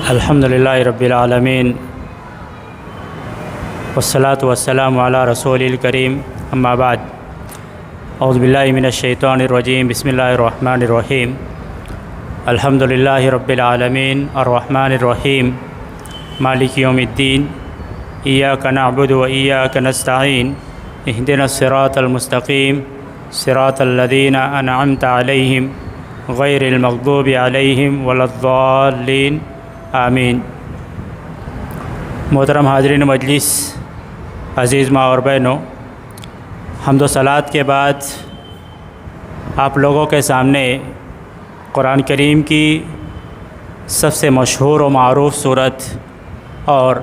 الحمدللہ رب العالمین والصلاة والسلام علی رسول الکریم اما بعد اعوذ باللہ من الشیطان الرجیم بسم اللہ الرحمن الرحیم الحمدللہ رب العالمین الرحمن الرحیم مالک یوم الدین ایاک نعبد و ایاک نستعین اہدنا الصراط المستقیم صراط الذین انعمت علیہم غیر المغضوب علیہم ولا الضالین آمین۔ محترم حاضرین مجلس، عزیز ماں اور بہنوں، حمد و صلوات کے بعد آپ لوگوں کے سامنے قرآن کریم کی سب سے مشہور و معروف صورت اور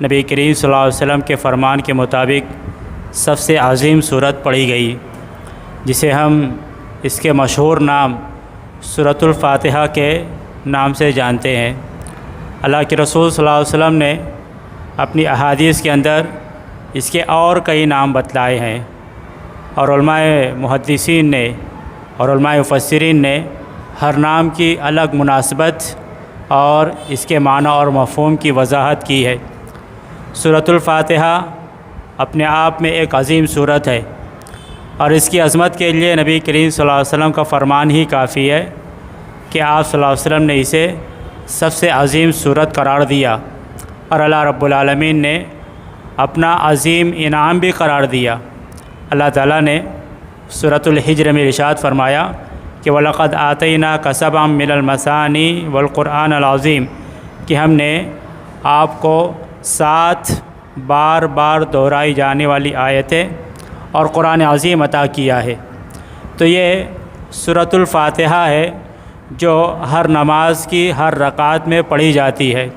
نبی کریم صلی اللہ علیہ وسلم کے فرمان کے مطابق سب سے عظیم صورت پڑھی گئی، جسے ہم اس کے مشہور نام سورۃ الفاتحہ کے نام سے جانتے ہیں۔ اللہ کے رسول صلی اللہ علیہ وسلم نے اپنی احادیث کے اندر اس کے اور کئی نام بتلائے ہیں، اور علماء محدثین نے اور علماء مفسرین نے ہر نام کی الگ مناسبت اور اس کے معنی اور مفہوم کی وضاحت کی ہے۔ سورۃ الفاتحہ اپنے آپ میں ایک عظیم صورت ہے، اور اس کی عظمت کے لیے نبی کریم صلی اللہ علیہ وسلم کا فرمان ہی کافی ہے کہ آپ صلی اللہ علیہ وسلم نے اسے سب سے عظیم صورت قرار دیا، اور اللہ رب العالمین نے اپنا عظیم انعام بھی قرار دیا۔ اللہ تعالیٰ نے سورۃ الحجر میں ارشاد فرمایا کہ وَلَقَدْ آتَيْنَاكَ سَبْعًا مِّنَ الْمَثَانِي وَالْقُرْآنَ الْعَظِيمِ، کہ ہم نے آپ کو 7 بار بار دہرائی جانے والی آیتیں اور قرآن عظیم عطا کیا ہے۔ تو یہ سورۃ الفاتحہ ہے جو ہر نماز کی ہر رکعت میں پڑھی جاتی ہے۔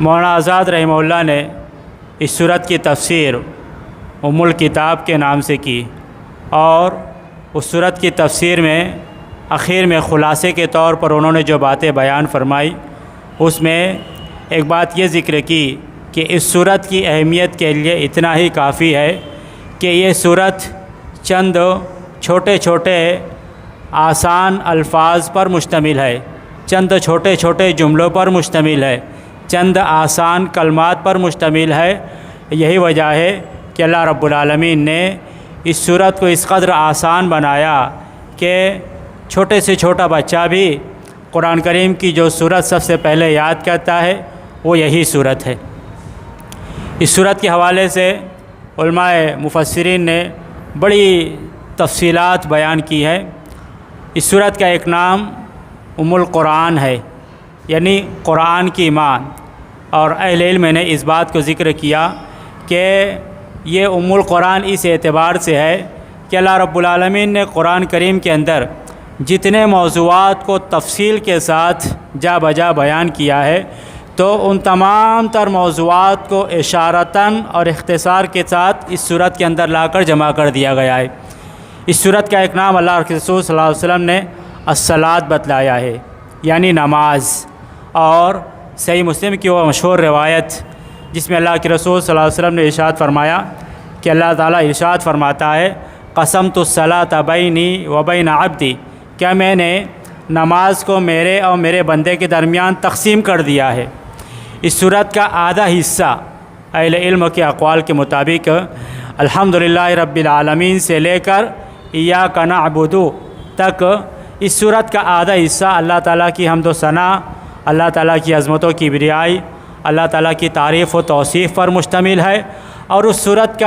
مولانا آزاد رحمہ اللہ نے اس سورت کی تفسیر ام الکتاب کے نام سے کی، اور اس سورت کی تفسیر میں آخر میں خلاصے کے طور پر انہوں نے جو باتیں بیان فرمائی، اس میں ایک بات یہ ذکر کی کہ اس سورت کی اہمیت کے لیے اتنا ہی کافی ہے کہ یہ سورت چند چھوٹے چھوٹے آسان الفاظ پر مشتمل ہے، چند چھوٹے چھوٹے جملوں پر مشتمل ہے، چند آسان کلمات پر مشتمل ہے۔ یہی وجہ ہے کہ اللہ رب العالمین نے اس سورت کو اس قدر آسان بنایا کہ چھوٹے سے چھوٹا بچہ بھی قرآن کریم کی جو سورت سب سے پہلے یاد کرتا ہے وہ یہی سورت ہے۔ اس سورت کے حوالے سے علماء مفسرین نے بڑی تفصیلات بیان کی ہے۔ اس سورت کا ایک نام ام القرآن ہے، یعنی قرآن کی ماں، اور اہل علم نے اس بات کو ذکر کیا کہ یہ ام القرآن اس اعتبار سے ہے کہ اللہ رب العالمین نے قرآن کریم کے اندر جتنے موضوعات کو تفصیل کے ساتھ جا بجا بیان کیا ہے، تو ان تمام تر موضوعات کو اشارتاً اور اختصار کے ساتھ اس سورت کے اندر لا کر جمع کر دیا گیا ہے۔ اس سورت کا ایک نام اللہ کے رسول صلی اللہ علیہ وسلم نے الصلاۃ بتلایا ہے، یعنی نماز، اور صحیح مسلم کی وہ مشہور روایت جس میں اللہ کے رسول صلی اللہ علیہ وسلم نے ارشاد فرمایا کہ اللہ تعالیٰ ارشاد فرماتا ہے قسمت الصلاۃ بینی و بین عبدی، کیا میں نے نماز کو میرے اور میرے بندے کے درمیان تقسیم کر دیا ہے۔ اس سورت کا آدھا حصہ اہل علم کے اقوال کے مطابق الحمدللہ رب العالمین سے لے کر ایاک نعبد تک اس سورت کا آدھا حصہ اللہ تعالیٰ کی حمد و ثنا، اللہ تعالیٰ کی عظمت و کبریائی، اللہ تعالیٰ کی تعریف و توصیف پر مشتمل ہے، اور اس سورت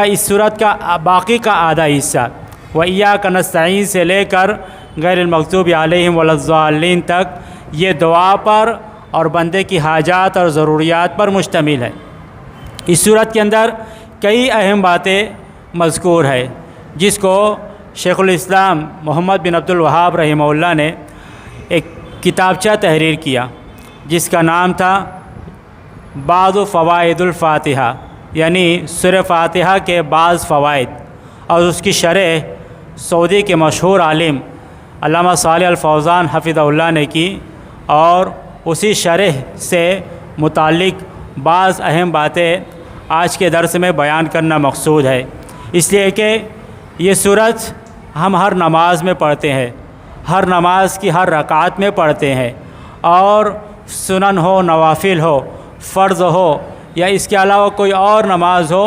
کا باقی کا آدھا حصہ وَإِيَّاكَ نَسْتَعِينُ سے لے کر غیر المغضوب علیہم ولا الضالین تک یہ دعا پر اور بندے کی حاجات اور ضروریات پر مشتمل ہے۔ اس سورت کے اندر کئی اہم باتیں مذکور ہے، جس کو شیخ الاسلام محمد بن عبد الوہاب رحمہ اللہ نے ایک کتابچہ تحریر کیا جس کا نام تھا بعض فوائد الفاتحہ، یعنی سورہ فاتحہ کے بعض فوائد، اور اس کی شرح سعودی کے مشہور عالم علامہ صالح الفوزان حفظہ اللہ نے کی، اور اسی شرح سے متعلق بعض اہم باتیں آج کے درس میں بیان کرنا مقصود ہے، اس لیے کہ یہ سورت ہم ہر نماز میں پڑھتے ہیں، ہر نماز کی ہر رکعت میں پڑھتے ہیں، اور سنن ہو، نوافل ہو، فرض ہو یا اس کے علاوہ کوئی اور نماز ہو،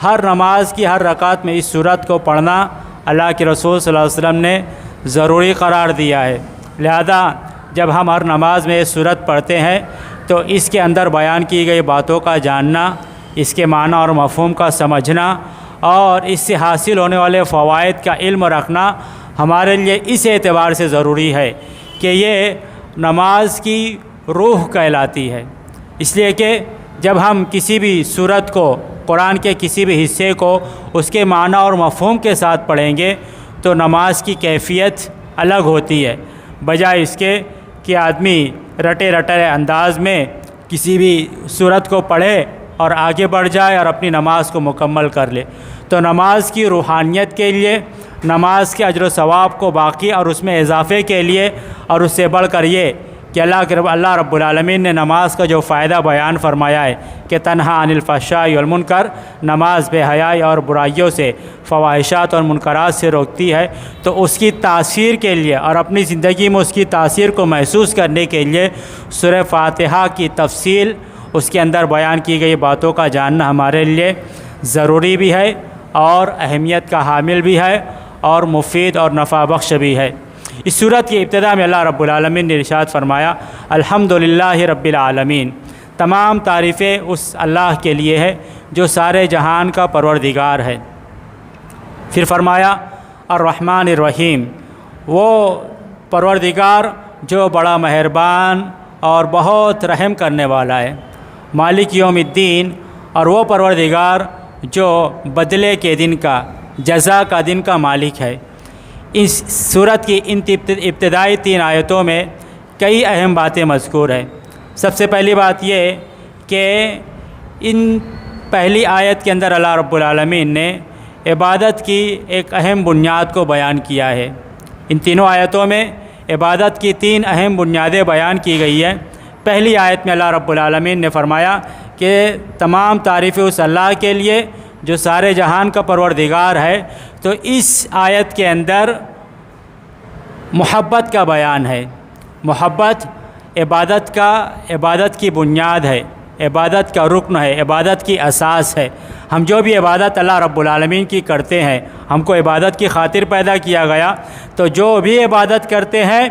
ہر نماز کی ہر رکعت میں اس صورت کو پڑھنا اللہ کے رسول صلی اللہ علیہ وسلم نے ضروری قرار دیا ہے۔ لہذا جب ہم ہر نماز میں یہ صورت پڑھتے ہیں تو اس کے اندر بیان کی گئی باتوں کا جاننا، اس کے معنی اور مفہوم کا سمجھنا اور اس سے حاصل ہونے والے فوائد کا علم رکھنا ہمارے لیے اس اعتبار سے ضروری ہے کہ یہ نماز کی روح کہلاتی ہے۔ اس لیے کہ جب ہم کسی بھی صورت کو، قرآن کے کسی بھی حصے کو اس کے معنی اور مفہوم کے ساتھ پڑھیں گے تو نماز کی کیفیت الگ ہوتی ہے، بجائے اس کے کہ آدمی رٹے رٹے انداز میں کسی بھی صورت کو پڑھے اور آگے بڑھ جائے اور اپنی نماز کو مکمل کر لے۔ تو نماز کی روحانیت کے لیے، نماز کے اجر و ثواب کو باقی اور اس میں اضافے کے لیے، اور اس سے بڑھ کر یہ کہ اللہ رب العالمین نے نماز کا جو فائدہ بیان فرمایا ہے کہ تنہا عن الفحشاء والمنکر، نماز بے حیائی اور برائیوں سے، فواحشات اور منکرات سے روکتی ہے، تو اس کی تاثیر کے لیے اور اپنی زندگی میں اس کی تاثیر کو محسوس کرنے کے لیے سورہ فاتحہ کی تفصیل، اس کے اندر بیان کی گئی باتوں کا جاننا ہمارے لیے ضروری بھی ہے اور اہمیت کا حامل بھی ہے اور مفید اور نفع بخش بھی ہے۔ اس صورت کی ابتدا میں اللہ رب العالمین نے ارشاد فرمایا الحمدللہ رب العالمین، تمام تعریفیں اس اللہ کے لیے ہے جو سارے جہان کا پروردگار ہے۔ پھر فرمایا الرحمن الرحیم، وہ پروردگار جو بڑا مہربان اور بہت رحم کرنے والا ہے۔ مالک یوم الدین، اور وہ پروردگار جو بدلے کے دن کا، جزا کا دن کا مالک ہے۔ اس صورت کی ان ابتدائی 3 آیتوں میں کئی اہم باتیں مذکور ہیں۔ سب سے پہلی بات یہ کہ ان پہلی آیت کے اندر اللہ رب العالمین نے عبادت کی ایک اہم بنیاد کو بیان کیا ہے۔ ان تینوں آیتوں میں عبادت کی 3 اہم بنیادیں بیان کی گئی ہیں۔ پہلی آیت میں اللہ رب العالمین نے فرمایا کہ تمام تعریفیں اس اللہ کے لیے جو سارے جہان کا پروردگار ہے۔ تو اس آیت کے اندر محبت کا بیان ہے۔ محبت عبادت کی بنیاد ہے، عبادت کا رکن ہے، عبادت کی اساس ہے۔ ہم جو بھی عبادت اللہ رب العالمین کی کرتے ہیں، ہم کو عبادت کی خاطر پیدا کیا گیا، تو جو بھی عبادت کرتے ہیں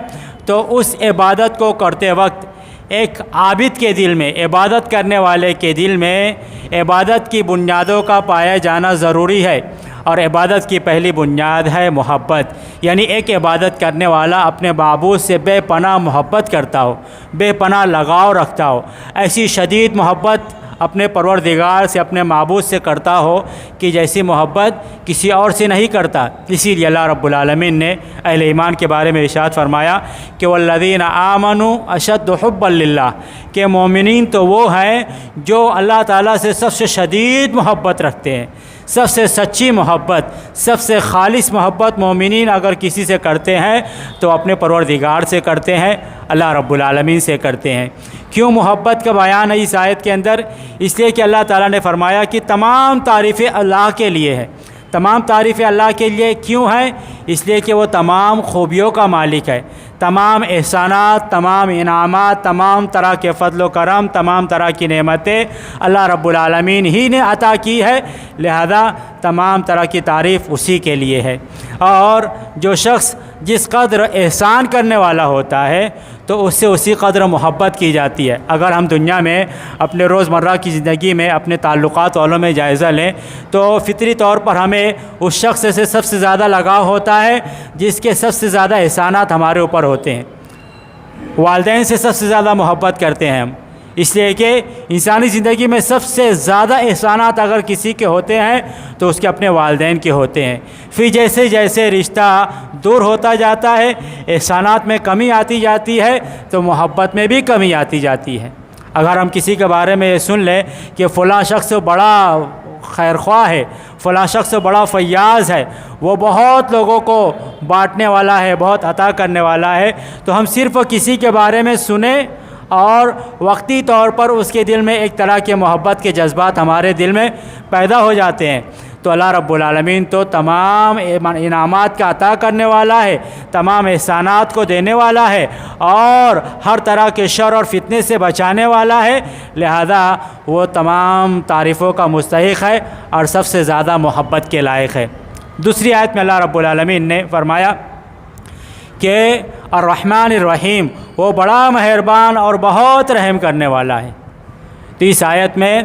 تو اس عبادت کو کرتے وقت ایک عابد کے دل میں، عبادت کرنے والے کے دل میں عبادت کی بنیادوں کا پایا جانا ضروری ہے۔ اور عبادت کی پہلی بنیاد ہے محبت، یعنی ایک عبادت کرنے والا اپنے معبود سے بے پناہ محبت کرتا ہو، بے پناہ لگاؤ رکھتا ہو، ایسی شدید محبت اپنے پروردگار سے، اپنے معبود سے کرتا ہو کہ جیسی محبت کسی اور سے نہیں کرتا۔ اسی لیے اللہ رب العالمین نے اہل ایمان کے بارے میں ارشاد فرمایا کہ والذین آمنوا اشد حبا للہ، کہ مومنین تو وہ ہیں جو اللہ تعالیٰ سے سب سے شدید محبت رکھتے ہیں۔ سب سے سچی محبت، سب سے خالص محبت مومنین اگر کسی سے کرتے ہیں تو اپنے پروردگار سے کرتے ہیں، اللہ رب العالمین سے کرتے ہیں۔ کیوں محبت کا بیان ہے اس آیت کے اندر؟ اس لیے کہ اللہ تعالیٰ نے فرمایا کہ تمام تعریفیں اللہ کے لیے ہے۔ تمام تعریفیں اللہ کے لیے کیوں ہیں؟ اس لیے کہ وہ تمام خوبیوں کا مالک ہے۔ تمام احسانات، تمام انعامات، تمام طرح کے فضل و کرم، تمام طرح کی نعمتیں اللہ رب العالمین ہی نے عطا کی ہے، لہذا تمام طرح کی تعریف اسی کے لیے ہے۔ اور جو شخص جس قدر احسان کرنے والا ہوتا ہے تو اس سے اسی قدر محبت کی جاتی ہے۔ اگر ہم دنیا میں اپنے روزمرہ کی زندگی میں اپنے تعلقات والوں میں جائزہ لیں تو فطری طور پر ہمیں اس شخص سے سب سے زیادہ لگاؤ ہوتا ہے جس کے سب سے زیادہ احسانات ہمارے اوپر ہوتے ہیں۔ والدین سے سب سے زیادہ محبت کرتے ہیں ہم، اس لیے کہ انسانی زندگی میں سب سے زیادہ احسانات اگر کسی کے ہوتے ہیں تو اس کے اپنے والدین کے ہوتے ہیں۔ پھر جیسے جیسے رشتہ دور ہوتا جاتا ہے، احسانات میں کمی آتی جاتی ہے تو محبت میں بھی کمی آتی جاتی ہے۔ اگر ہم کسی کے بارے میں یہ سن لیں کہ فلاں شخص بڑا خیرخواہ ہے، فلاں شخص بڑا فیاض ہے، وہ بہت لوگوں کو بانٹنے والا ہے، بہت عطا کرنے والا ہے، تو ہم صرف کسی کے بارے میں سنیں اور وقتی طور پر اس کے دل میں ایک طرح کے محبت کے جذبات ہمارے دل میں پیدا ہو جاتے ہیں۔ تو اللہ رب العالمین تو تمام انعامات کا عطا کرنے والا ہے، تمام احسانات کو دینے والا ہے، اور ہر طرح کے شر اور فتنے سے بچانے والا ہے، لہذا وہ تمام تعریفوں کا مستحق ہے اور سب سے زیادہ محبت کے لائق ہے۔ دوسری آیت میں اللہ رب العالمین نے فرمایا کہ الرحمن الرحیم، وہ بڑا مہربان اور بہت رحم کرنے والا ہے۔ تو اس آیت میں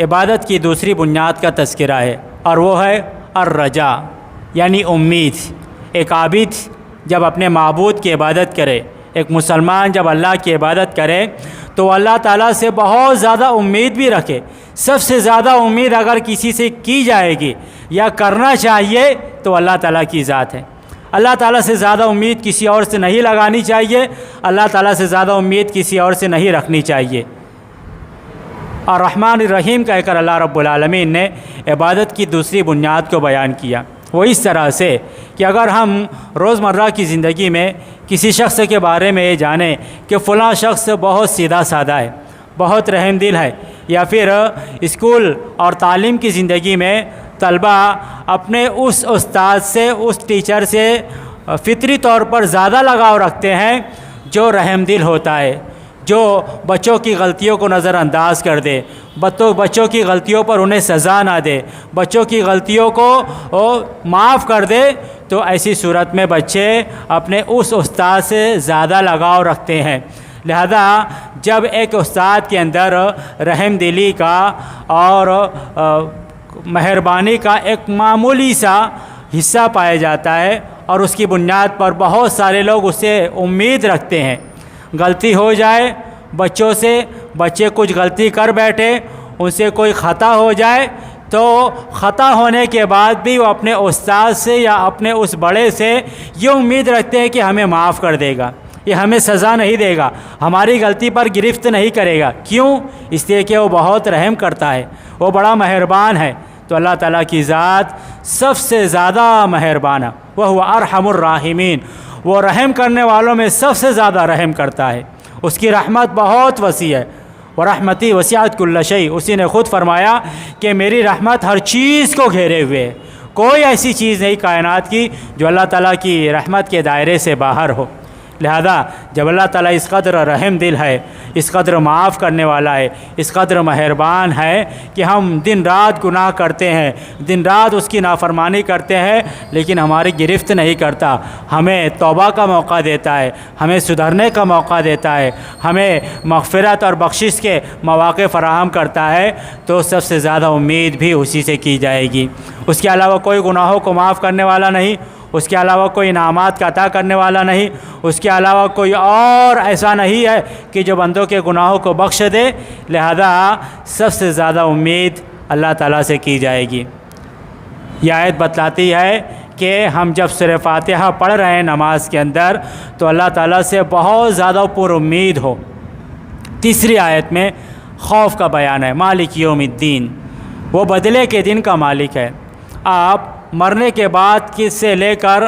عبادت کی دوسری بنیاد کا تذکرہ ہے، اور وہ ہے الرجا، یعنی امید۔ ایک عابد جب اپنے معبود کی عبادت کرے، ایک مسلمان جب اللہ کی عبادت کرے تو اللہ تعالیٰ سے بہت زیادہ امید بھی رکھے۔ سب سے زیادہ امید اگر کسی سے کی جائے گی یا کرنا چاہیے تو اللہ تعالیٰ کی ذات ہے۔ اللہ تعالیٰ سے زیادہ امید کسی اور سے نہیں لگانی چاہیے، اللہ تعالیٰ سے زیادہ امید کسی اور سے نہیں رکھنی چاہیے۔ اور الرحمن الرحیم کہہ کر اللہ رب العالمین نے عبادت کی دوسری بنیاد کو بیان کیا، وہ اس طرح سے کہ اگر ہم روزمرہ کی زندگی میں کسی شخص کے بارے میں یہ جانیں کہ فلاں شخص بہت سیدھا سادہ ہے، بہت رحم دل ہے، یا پھر اسکول اور تعلیم کی زندگی میں طلبہ اپنے اس استاد سے، اس ٹیچر سے فطری طور پر زیادہ لگاؤ رکھتے ہیں جو رحم دل ہوتا ہے، جو بچوں کی غلطیوں کو نظر انداز کر دے، بچوں کی غلطیوں پر انہیں سزا نہ دے، بچوں کی غلطیوں کو معاف کر دے، تو ایسی صورت میں بچے اپنے اس استاد سے زیادہ لگاؤ رکھتے ہیں۔ لہذا جب ایک استاد کے اندر رحم دلی کا اور مہربانی کا ایک معمولی سا حصہ پایا جاتا ہے اور اس کی بنیاد پر بہت سارے لوگ اس سے امید رکھتے ہیں، غلطی ہو جائے بچوں سے، بچے کچھ غلطی کر بیٹھے، ان سے کوئی خطا ہو جائے تو خطا ہونے کے بعد بھی وہ اپنے استاد سے یا اپنے اس بڑے سے یہ امید رکھتے ہیں کہ ہمیں معاف کر دے گا، یہ ہمیں سزا نہیں دے گا، ہماری غلطی پر گرفت نہیں کرے گا۔ کیوں؟ اس لیے کہ وہ بہت رحم کرتا ہے، وہ بڑا مہربان ہے۔ تو اللہ تعالیٰ کی ذات سب سے زیادہ مہربان ہے، وہ ارحم الراحمین، وہ رحم کرنے والوں میں سب سے زیادہ رحم کرتا ہے، اس کی رحمت بہت وسیع ہے۔ ورحمتی وسعت کل شیء، اسی نے خود فرمایا کہ میری رحمت ہر چیز کو گھیرے ہوئے ہے، کوئی ایسی چیز نہیں کائنات کی جو اللہ تعالیٰ کی رحمت کے دائرے سے باہر ہو۔ لہذا جب اللہ تعالیٰ اس قدر رحم دل ہے، اس قدر معاف کرنے والا ہے، اس قدر مہربان ہے کہ ہم دن رات گناہ کرتے ہیں، دن رات اس کی نافرمانی کرتے ہیں، لیکن ہماری گرفت نہیں کرتا، ہمیں توبہ کا موقع دیتا ہے، ہمیں سدھرنے کا موقع دیتا ہے، ہمیں مغفرت اور بخشش کے مواقع فراہم کرتا ہے، تو سب سے زیادہ امید بھی اسی سے کی جائے گی۔ اس کے علاوہ کوئی گناہوں کو معاف کرنے والا نہیں، اس کے علاوہ کوئی انعامات کا عطا کرنے والا نہیں، اس کے علاوہ کوئی اور ایسا نہیں ہے کہ جو بندوں کے گناہوں کو بخش دے، لہذا سب سے زیادہ امید اللہ تعالیٰ سے کی جائے گی۔ یہ آیت بتلاتی ہے کہ ہم جب سورہ فاتحہ پڑھ رہے ہیں نماز کے اندر تو اللہ تعالیٰ سے بہت زیادہ پر امید ہو۔ تیسری آیت میں خوف کا بیان ہے، مالک یوم الدین، وہ بدلے کے دن کا مالک ہے۔ آپ مرنے کے بعد کس سے لے کر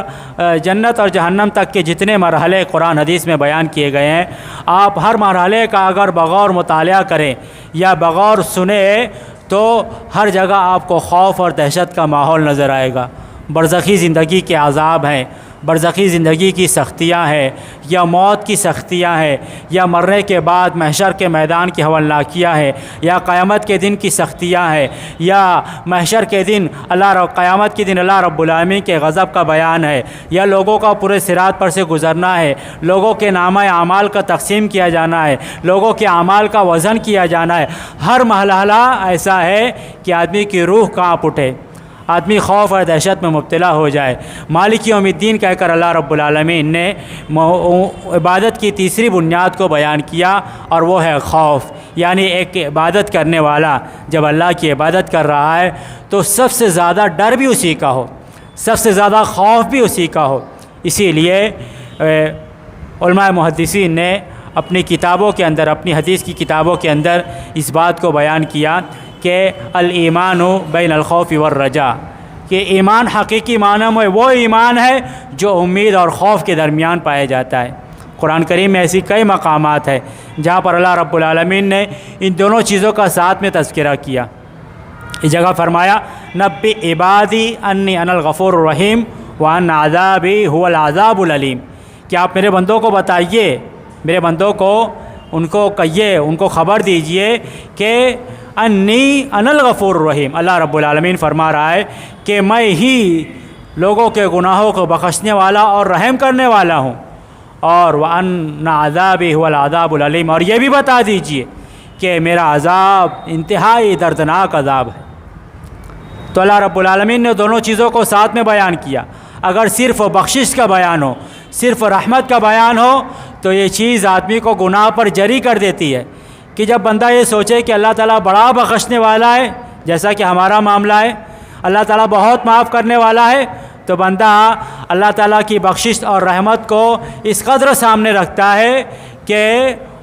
جنت اور جہنم تک کے جتنے مرحلے قرآن حدیث میں بیان کیے گئے ہیں، آپ ہر مرحلے کا اگر بغور مطالعہ کریں یا بغور سنیں تو ہر جگہ آپ کو خوف اور دہشت کا ماحول نظر آئے گا۔ برزخی زندگی کے عذاب ہیں، برزخی زندگی کی سختیاں ہیں، یا موت کی سختیاں ہیں، یا مرنے کے بعد محشر کے میدان کی ہولناکیاں ہیں، یا قیامت کے دن کی سختیاں ہیں، یا محشر کے دن قیامت کے دن اللہ رب العالمین کے غضب کا بیان ہے، یا لوگوں کا پورے صراط پر سے گزرنا ہے، لوگوں کے نامہ اعمال کا تقسیم کیا جانا ہے، لوگوں کے اعمال کا وزن کیا جانا ہے۔ ہر مرحلہ ایسا ہے کہ آدمی کی روح کانپ اٹھے، آدمی خوف اور دہشت میں مبتلا ہو جائے۔ مالک یوم الدین کہہ کر اللہ رب العالمین نے عبادت کی تیسری بنیاد کو بیان کیا، اور وہ ہے خوف، یعنی ایک عبادت کرنے والا جب اللہ کی عبادت کر رہا ہے تو سب سے زیادہ ڈر بھی اسی کا ہو، سب سے زیادہ خوف بھی اسی کا ہو۔ اسی لیے علماء محدثین نے اپنی کتابوں کے اندر، اپنی حدیث کی کتابوں کے اندر اس بات کو بیان کیا کہ الایمان بین الخوف والرجاء، کہ ایمان حقیقی معنی میں وہ ایمان ہے جو امید اور خوف کے درمیان پایا جاتا ہے۔ قرآن کریم میں ایسی کئی مقامات ہیں جہاں پر اللہ رب العالمین نے ان دونوں چیزوں کا ساتھ میں تذکرہ کیا۔ اس جگہ فرمایا نبی عبادی انی انا الغفور الرحیم وان عذابی هو العذاب العلیم، کہ آپ میرے بندوں کو بتائیے، میرے بندوں کو ان کو کہیے، ان کو خبر دیجئے کہ انی انا الغفور الرحیم، اللہ رب العالمین فرما رہا ہے کہ میں ہی لوگوں کے گناہوں کو بخشنے والا اور رحم کرنے والا ہوں، اور وان عذابی هو العذاب العلیم، اور یہ بھی بتا دیجئے کہ میرا عذاب انتہائی دردناک عذاب ہے۔ تو اللہ رب العالمین نے دونوں چیزوں کو ساتھ میں بیان کیا۔ اگر صرف بخشش کا بیان ہو، صرف رحمت کا بیان ہو، تو یہ چیز آدمی کو گناہ پر جری کر دیتی ہے، کہ جب بندہ یہ سوچے کہ اللہ تعالیٰ بڑا بخشنے والا ہے، جیسا کہ ہمارا معاملہ ہے، اللہ تعالیٰ بہت معاف کرنے والا ہے، تو بندہ اللہ تعالیٰ کی بخشش اور رحمت کو اس قدر سامنے رکھتا ہے کہ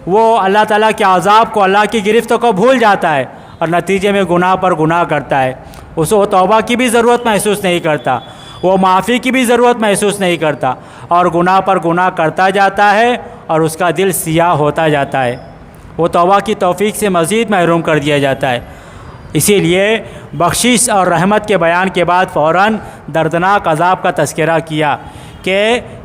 وہ اللہ تعالیٰ کے عذاب کو، اللہ کی گرفت کو بھول جاتا ہے، اور نتیجے میں گناہ پر گناہ کرتا ہے۔ اسے وہ توبہ کی بھی ضرورت محسوس نہیں کرتا، وہ معافی کی بھی ضرورت محسوس نہیں کرتا، اور گناہ پر گناہ کرتا جاتا ہے، اور اس کا دل سیاہ ہوتا جاتا ہے، وہ توبہ کی توفیق سے مزید محروم کر دیا جاتا ہے۔ اسی لیے بخشش اور رحمت کے بیان کے بعد فوراً دردناک عذاب کا تذکرہ کیا، کہ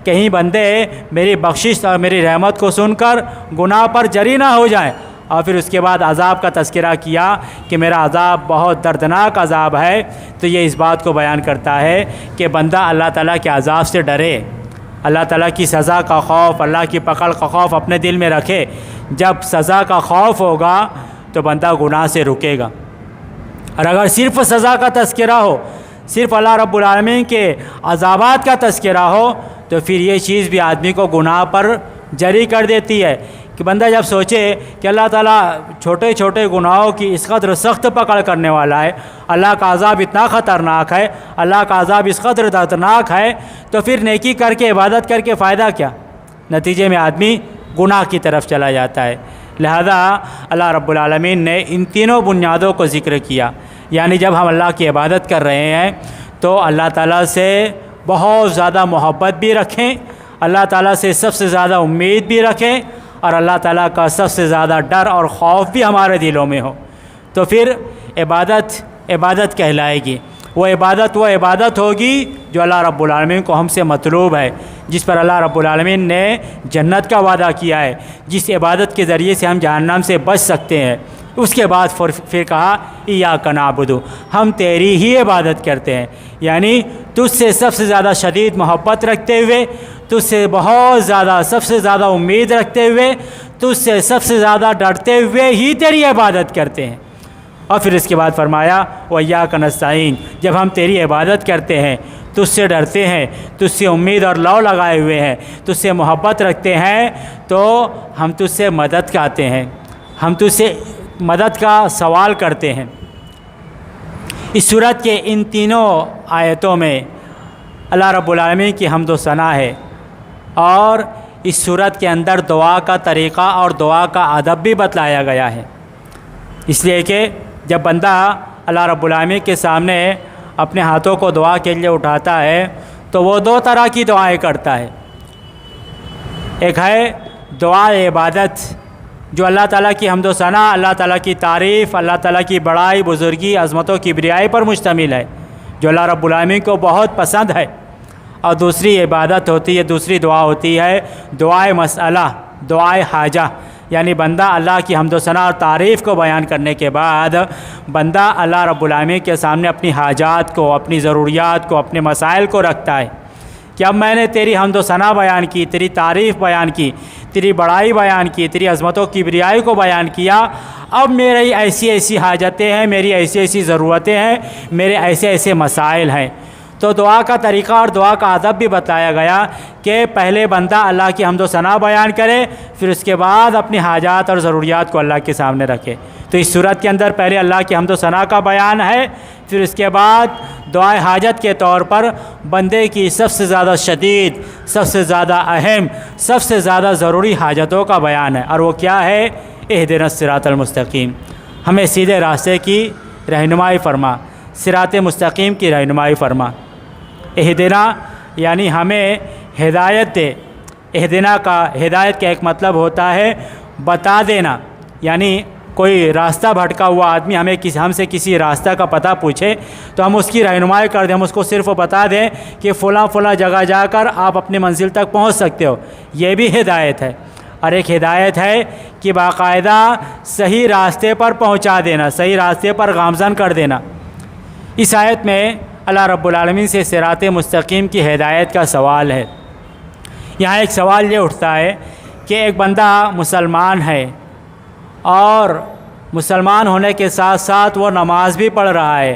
کہیں بندے میری بخشش اور میری رحمت کو سن کر گناہ پر جری نہ ہو جائیں، اور پھر اس کے بعد عذاب کا تذکرہ کیا کہ میرا عذاب بہت دردناک عذاب ہے۔ تو یہ اس بات کو بیان کرتا ہے کہ بندہ اللہ تعالیٰ کے عذاب سے ڈرے، اللہ تعالیٰ کی سزا کا خوف، اللہ کی پکڑ کا خوف اپنے دل میں رکھے۔ جب سزا کا خوف ہوگا تو بندہ گناہ سے رکے گا، اور اگر صرف سزا کا تذکرہ ہو، صرف اللہ رب العالمین کے عذابات کا تذکرہ ہو، تو پھر یہ چیز بھی آدمی کو گناہ پر جری کر دیتی ہے، کہ بندہ جب سوچے کہ اللہ تعالیٰ چھوٹے چھوٹے گناہوں کی اس قدر سخت پکڑ کرنے والا ہے، اللہ کا عذاب اتنا خطرناک ہے، اللہ کا عذاب اس قدر دردناک ہے، تو پھر نیکی کر کے، عبادت کر کے فائدہ کیا؟ نتیجے میں آدمی گناہ کی طرف چلا جاتا ہے۔ لہذا اللہ رب العالمین نے ان تینوں بنیادوں کو ذکر کیا، یعنی جب ہم اللہ کی عبادت کر رہے ہیں تو اللہ تعالیٰ سے بہت زیادہ محبت بھی رکھیں، اللہ تعالیٰ سے سب سے زیادہ امید بھی رکھیں، اور اللہ تعالیٰ کا سب سے زیادہ ڈر اور خوف بھی ہمارے دلوں میں ہو، تو پھر عبادت کہلائے گی۔ وہ عبادت ہوگی جو اللہ رب العالمین کو ہم سے مطلوب ہے، جس پر اللہ رب العالمین نے جنت کا وعدہ کیا ہے، جس عبادت کے ذریعے سے ہم جہنم سے بچ سکتے ہیں۔ اس کے بعد پھر کہا ایاک نعبد، ہم تیری ہی عبادت کرتے ہیں، یعنی تجھ سے سب سے زیادہ شدید محبت رکھتے ہوئے، تجھ سے بہت زیادہ سب سے زیادہ امید رکھتے ہوئے، تجھ سے سب سے زیادہ ڈرتے ہوئے ہی تیری عبادت کرتے ہیں۔ اور پھر اس کے بعد فرمایا وَإِيَّاكَ نَسْتَعِينُ، جب ہم تیری عبادت کرتے ہیں، تجھ سے ڈرتے ہیں، تجھ سے امید اور لو لگائے ہوئے ہیں، تجھ سے محبت رکھتے ہیں، تو ہم تجھ سے مدد چاہتے ہیں، ہم تجھ سے مدد کا سوال کرتے ہیں۔ اس صورت کے ان تینوں آیتوں میں اللہ رب العالمین کی حمد و ثنا ہے، اور اس صورت کے اندر دعا کا طریقہ اور دعا کا ادب بھی بتلایا گیا ہے، اس لیے کہ جب بندہ اللہ رب العالمین کے سامنے اپنے ہاتھوں کو دعا کے لیے اٹھاتا ہے تو وہ دو طرح کی دعائیں کرتا ہے۔ ایک ہے دعا عبادت، جو اللہ تعالیٰ کی حمد و ثنا، اللہ تعالیٰ کی تعریف، اللہ تعالیٰ کی بڑائی، بزرگی، عظمت و کبریائی پر مشتمل ہے، جو اللہ رب العالمین کو بہت پسند ہے۔ اور دوسری عبادت ہوتی ہے، دوسری دعا ہوتی ہے دعائے مسئلہ، دعائے حاجہ، یعنی بندہ اللہ کی حمد و ثنا اور تعریف کو بیان کرنے کے بعد بندہ اللہ رب العالمین کے سامنے اپنی حاجات کو، اپنی ضروریات کو، اپنے مسائل کو رکھتا ہے کہ اب میں نے تیری حمد و ثنا بیان کی، تیری تعریف بیان کی، تیری بڑائی بیان کی، تیری عظمت و کبریائی کو بیان کیا، اب میری ایسی ایسی حاجتیں ہیں، میری ایسی ایسی ضرورتیں ہیں، میرے ایسے ایسے مسائل ہیں۔ تو دعا کا طریقہ اور دعا کا ادب بھی بتایا گیا کہ پہلے بندہ اللہ کی حمد و ثنا بیان کرے، پھر اس کے بعد اپنی حاجات اور ضروریات کو اللہ کے سامنے رکھے۔ تو اس صورت کے اندر پہلے اللہ کی حمد و ثنا کا بیان ہے، پھر اس کے بعد دعائے حاجت کے طور پر بندے کی سب سے زیادہ شدید، سب سے زیادہ اہم، سب سے زیادہ ضروری حاجتوں کا بیان ہے، اور وہ کیا ہے؟ اہدنا الصراط المستقیم، ہمیں سیدھے راستے کی رہنمائی فرما، صراط مستقیم کی رہنمائی فرما۔ اہدنا یعنی ہمیں ہدایت دے، ہدایت کا ایک مطلب ہوتا ہے بتا دینا، یعنی کوئی راستہ بھٹکا ہوا آدمی ہم سے کسی راستہ کا پتہ پوچھے تو ہم اس کی رہنمائی کر دیں، ہم اس کو صرف بتا دیں کہ فلاں فلاں جگہ جا کر آپ اپنی منزل تک پہنچ سکتے ہو، یہ بھی ہدایت ہے۔ اور ایک ہدایت ہے کہ باقاعدہ صحیح راستے پر پہنچا دینا، صحیح راستے پر گامزن کر دینا۔ اس آیت میں اللہ رب العالمین سے صراط مستقیم کی ہدایت کا سوال ہے۔ یہاں ایک سوال یہ اٹھتا ہے کہ ایک بندہ مسلمان ہے اور مسلمان ہونے کے ساتھ ساتھ وہ نماز بھی پڑھ رہا ہے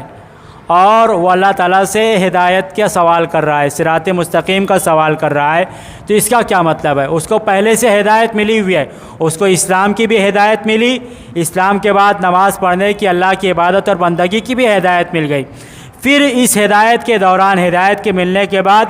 اور وہ اللہ تعالیٰ سے ہدایت کا سوال کر رہا ہے، صراط مستقیم کا سوال کر رہا ہے، تو اس کا کیا مطلب ہے؟ اس کو پہلے سے ہدایت ملی ہوئی ہے، اس کو اسلام کی بھی ہدایت ملی، اسلام کے بعد نماز پڑھنے کی، اللہ کی عبادت اور بندگی کی بھی ہدایت مل گئی۔ پھر اس ہدایت کے دوران، ہدایت کے ملنے کے بعد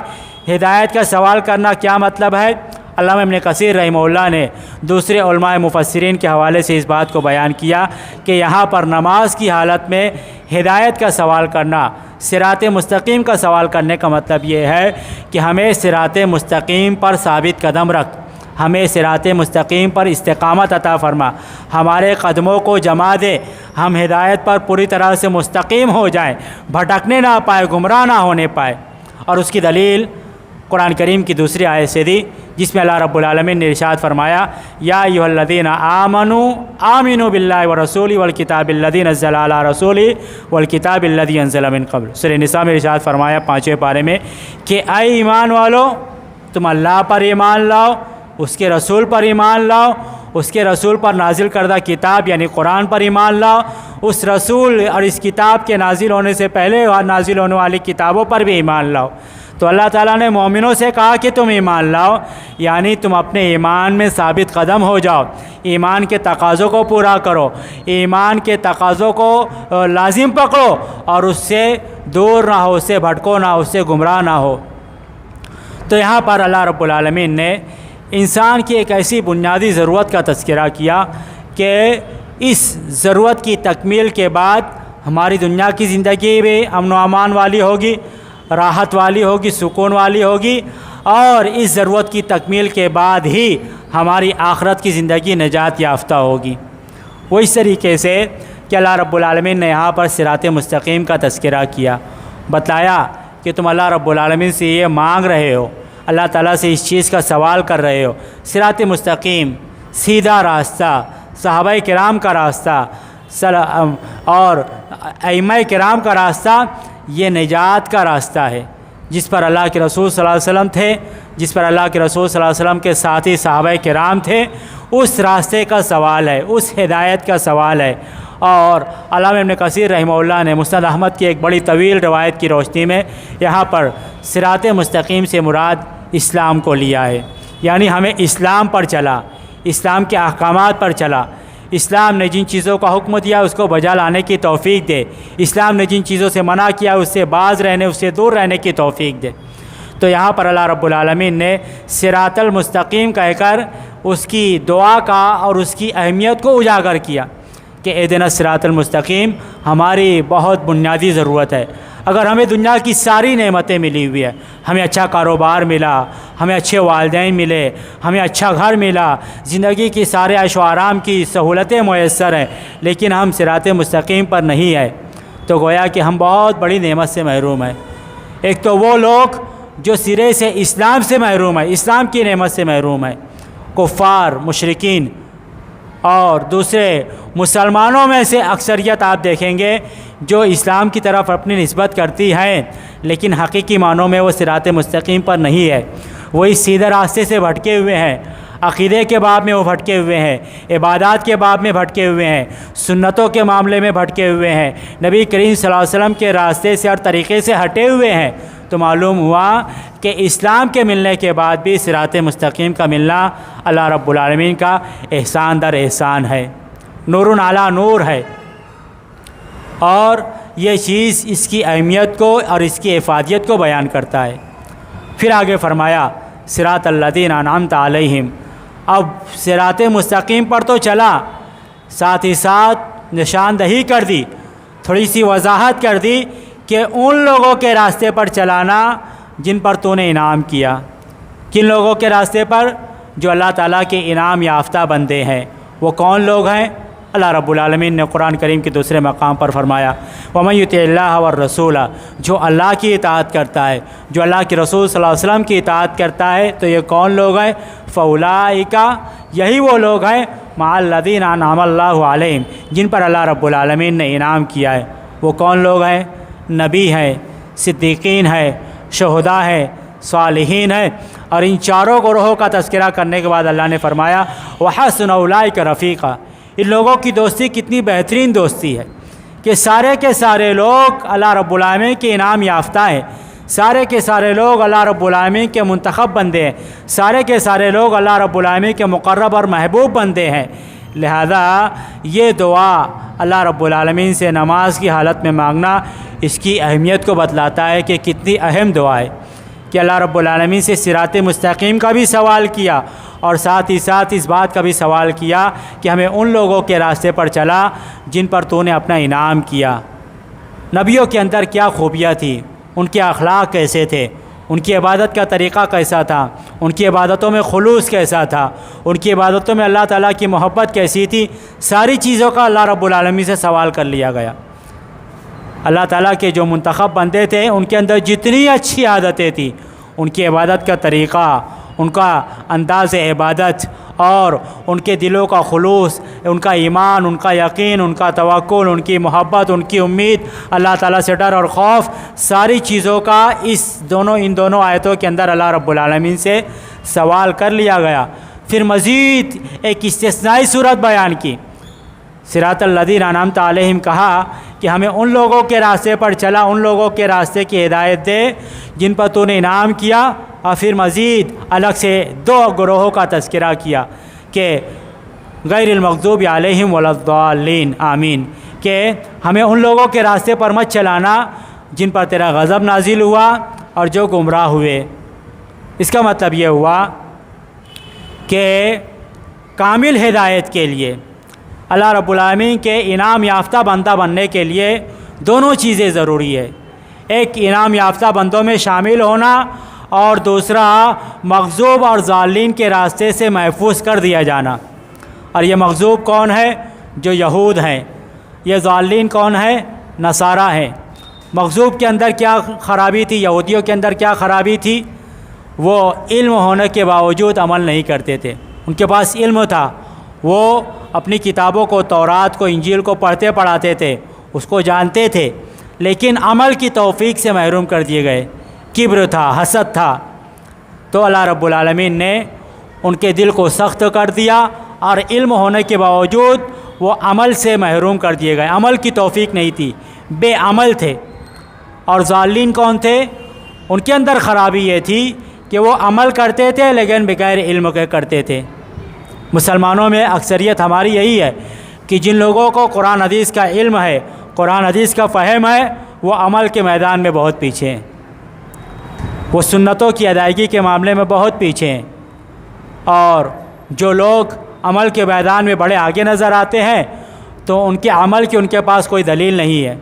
ہدایت کا سوال کرنا کیا مطلب ہے؟ علامہ ابن کثیر رحمہ اللہ نے دوسرے علماء مفسرین کے حوالے سے اس بات کو بیان کیا کہ یہاں پر نماز کی حالت میں ہدایت کا سوال کرنا، صراط مستقیم کا سوال کرنے کا مطلب یہ ہے کہ ہمیں صراط مستقیم پر ثابت قدم رکھ، ہمیں صراط مستقیم پر استقامت عطا فرما، ہمارے قدموں کو جما دے، ہم ہدایت پر پوری طرح سے مستقیم ہو جائیں، بھٹکنے نہ پائے، گمراہ نہ ہونے پائے۔ اور اس کی دلیل قرآن کریم کی دوسری آیت سے دی، جس میں اللہ رب العالمین نے ارشاد فرمایا، یا ایھا الذین آمنوا آمنوا باللہ ورسولہ والکتاب الذی نزل علی رسولہ والکتاب الذی انزل من قبل۔ سورہ نساء میں ارشاد فرمایا 5ویں پارے میں کہ اے ایمان والو، تم اللہ پر ایمان لاؤ، اس کے رسول پر ایمان لاؤ، اس کے رسول پر نازل کردہ کتاب یعنی قرآن پر ایمان لاؤ، اس رسول اور اس کتاب کے نازل ہونے سے پہلے نازل ہونے والی کتابوں پر بھی ایمان لاؤ۔ تو اللہ تعالیٰ نے مومنوں سے کہا کہ تم ایمان لاؤ، یعنی تم اپنے ایمان میں ثابت قدم ہو جاؤ، ایمان کے تقاضوں کو پورا کرو، ایمان کے تقاضوں کو لازم پکڑو اور اس سے دور نہ ہو، اس سے بھٹکو نہ، اس سے گمراہ نہ ہو۔ تو یہاں پر اللہ رب العالمین نے انسان کی ایک ایسی بنیادی ضرورت کا تذکرہ کیا کہ اس ضرورت کی تکمیل کے بعد ہماری دنیا کی زندگی بھی امن و امان والی ہوگی، راحت والی ہوگی، سکون والی ہوگی، اور اس ضرورت کی تکمیل کے بعد ہی ہماری آخرت کی زندگی نجات یافتہ ہوگی۔ وہ اس طریقے سے کہ اللہ رب العالمین نے یہاں پر صراط مستقیم کا تذکرہ کیا، بتایا کہ تم اللہ رب العالمین سے یہ مانگ رہے ہو، اللہ تعالیٰ سے اس چیز کا سوال کر رہے ہو، صراط مستقیم، سیدھا راستہ، صحابہ کرام کا راستہ اور ائمہ کرام کا راستہ، یہ نجات کا راستہ ہے، جس پر اللہ کے رسول صلی اللہ علیہ وسلم تھے، جس پر اللہ کے رسول صلی اللہ علیہ وسلم کے ساتھی صحابہ کرام تھے، اس راستے کا سوال ہے، اس ہدایت کا سوال ہے۔ اور علامہ ابن کثیر رحمہ اللہ نے مسند احمد کی ایک بڑی طویل روایت کی روشنی میں یہاں پر صراط مستقیم سے مراد اسلام کو لیا ہے، یعنی ہمیں اسلام پر چلا، اسلام کے احکامات پر چلا، اسلام نے جن چیزوں کا حکم دیا اس کو بجا لانے کی توفیق دے، اسلام نے جن چیزوں سے منع کیا اس سے باز رہنے، اس سے دور رہنے کی توفیق دے۔ تو یہاں پر اللہ رب العالمین نے صراط المستقیم کہہ کر اس کی دعا کا اور اس کی اہمیت کو اجاگر کیا کہ اہدنا الصراط المستقیم ہماری بہت بنیادی ضرورت ہے۔ اگر ہمیں دنیا کی ساری نعمتیں ملی ہوئی ہیں، ہمیں اچھا کاروبار ملا، ہمیں اچھے والدین ملے، ہمیں اچھا گھر ملا، زندگی کی سارے عیش و آرام کی سہولتیں میسر ہیں، لیکن ہم صراط مستقیم پر نہیں ہیں، تو گویا کہ ہم بہت بڑی نعمت سے محروم ہیں۔ ایک تو وہ لوگ جو سرے سے اسلام سے محروم ہیں، اسلام کی نعمت سے محروم ہیں، کفار، مشرکین، اور دوسرے مسلمانوں میں سے اکثریت آپ دیکھیں گے جو اسلام کی طرف اپنی نسبت کرتی ہیں، لیکن حقیقی معنوں میں وہ صراط مستقیم پر نہیں ہے، وہ اس سیدھے راستے سے بھٹکے ہوئے ہیں، عقیدے کے باب میں وہ بھٹکے ہوئے ہیں، عبادات کے باب میں بھٹکے ہوئے ہیں، سنتوں کے معاملے میں بھٹکے ہوئے ہیں، نبی کریم صلی اللہ علیہ وسلم کے راستے سے اور طریقے سے ہٹے ہوئے ہیں۔ تو معلوم ہوا کہ اسلام کے ملنے کے بعد بھی صراط مستقیم کا ملنا اللہ رب العالمین کا احسان در احسان ہے، نور علی نور ہے، اور یہ چیز اس کی اہمیت کو اور اس کی افادیت کو بیان کرتا ہے۔ پھر آگے فرمایا صراط الذین انعمت علیہم، اب صراط مستقیم پر تو چلا، ساتھ ہی ساتھ نشاندہی کر دی، تھوڑی سی وضاحت کر دی کہ ان لوگوں کے راستے پر چلانا جن پر تو نے انعام کیا۔ کن لوگوں کے راستے پر؟ جو اللہ تعالیٰ کے انعام یافتہ بندے ہیں۔ وہ کون لوگ ہیں؟ اللہ رب العالمین نے قرآن کریم کے دوسرے مقام پر فرمایا وَمَن يُطِعِ اللَّهَ وَالرَّسُولَ، جو اللہ کی اطاعت کرتا ہے، جو اللہ کے رسول صلی اللہ علیہ وسلم کی اطاعت کرتا ہے، تو یہ کون لوگ ہیں؟ فَأُولَٰئِکَ، یہی وہ لوگ ہیں مَعَ الَّذِينَ أَنْعَمَ اللَّهُ عَلَيْهِمْ، جن پر اللہ رب العالمین نے انعام کیا ہے۔ وہ کون لوگ ہیں؟ نبی ہیں، صدیقین ہیں، شہداء ہیں، صالحین ہیں۔ اور ان چاروں گروہوں کا تذکرہ کرنے کے بعد اللہ نے فرمایا وَحَسُنَ أُولَٰئِکَ رَفِیقًا، ان لوگوں کی دوستی کتنی بہترین دوستی ہے کہ سارے کے سارے لوگ اللہ رب العالمین کے انعام یافتہ ہیں، سارے کے سارے لوگ اللہ رب العالمین کے منتخب بندے ہیں، سارے کے سارے لوگ اللہ رب العالمین کے مقرب اور محبوب بندے ہیں۔ لہذا یہ دعا اللہ رب العالمین سے نماز کی حالت میں مانگنا اس کی اہمیت کو بتلاتا ہے کہ کتنی اہم دعا ہے، کہ اللہ رب العالمین سے صراط مستقیم کا بھی سوال کیا اور ساتھ ہی ساتھ اس بات کا بھی سوال کیا کہ ہمیں ان لوگوں کے راستے پر چلا جن پر تو نے اپنا انعام کیا۔ نبیوں کے اندر کیا خوبیاں تھیں، ان کے اخلاق کیسے تھے، ان کی عبادت کا طریقہ کیسا تھا، ان کی عبادتوں میں خلوص کیسا تھا، ان کی عبادتوں میں اللہ تعالیٰ کی محبت کیسی تھی، ساری چیزوں کا اللہ رب العالمین سے سوال کر لیا گیا۔ اللہ تعالیٰ کے جو منتخب بندے تھے ان کے اندر جتنی اچھی عادتیں تھیں، ان کی عبادت کا طریقہ، ان کا انداز عبادت اور ان کے دلوں کا خلوص، ان کا ایمان، ان کا یقین، ان کا توکل، ان کی محبت، ان کی امید، اللہ تعالیٰ سے ڈر اور خوف، ساری چیزوں کا ان دونوں آیتوں کے اندر اللہ رب العالمین سے سوال کر لیا گیا۔ پھر مزید ایک استثنائی صورت بیان کی، صراط الذین انعمت علیہم کہا کہ ہمیں ان لوگوں کے راستے پر چلا، ان لوگوں کے راستے کی ہدایت دے جن پر تو نے انعام کیا، اور پھر مزید الگ سے دو گروہوں کا تذکرہ کیا کہ غیر المغضوب علیہم ولا الضالین آمین، کہ ہمیں ان لوگوں کے راستے پر مت چلانا جن پر تیرا غضب نازل ہوا اور جو گمراہ ہوئے۔ اس کا مطلب یہ ہوا کہ کامل ہدایت کے لیے، اللہ رب العالمین کے انعام یافتہ بندہ بننے کے لیے دونوں چیزیں ضروری ہے، ایک انعام یافتہ بندوں میں شامل ہونا اور دوسرا مغضوب اور ضالین کے راستے سے محفوظ کر دیا جانا۔ اور یہ مغضوب کون ہے؟ جو یہود ہیں۔ یہ ضالین کون ہے؟ نصارہ ہیں۔ مغضوب کے اندر کیا خرابی تھی؟ یہودیوں کے اندر کیا خرابی تھی؟ وہ علم ہونے کے باوجود عمل نہیں کرتے تھے۔ ان کے پاس علم تھا، وہ اپنی کتابوں کو، تورات کو، انجیل کو پڑھتے پڑھاتے تھے، اس کو جانتے تھے، لیکن عمل کی توفیق سے محروم کر دیے گئے۔ کبر تھا، حسد تھا، تو اللہ رب العالمین نے ان کے دل کو سخت کر دیا اور علم ہونے کے باوجود وہ عمل سے محروم کر دیے گئے، عمل کی توفیق نہیں تھی، بے عمل تھے۔ اور ضالین کون تھے؟ ان کے اندر خرابی یہ تھی کہ وہ عمل کرتے تھے لیکن بغیر علم کے کرتے تھے۔ مسلمانوں میں اکثریت ہماری یہی ہے کہ جن لوگوں کو قرآن حدیث کا علم ہے، قرآن حدیث کا فہم ہے، وہ عمل کے میدان میں بہت پیچھے ہیں، وہ سنتوں کی ادائیگی کے معاملے میں بہت پیچھے ہیں۔ اور جو لوگ عمل کے میدان میں بڑے آگے نظر آتے ہیں تو ان کے عمل کی ان کے پاس کوئی دلیل نہیں ہے،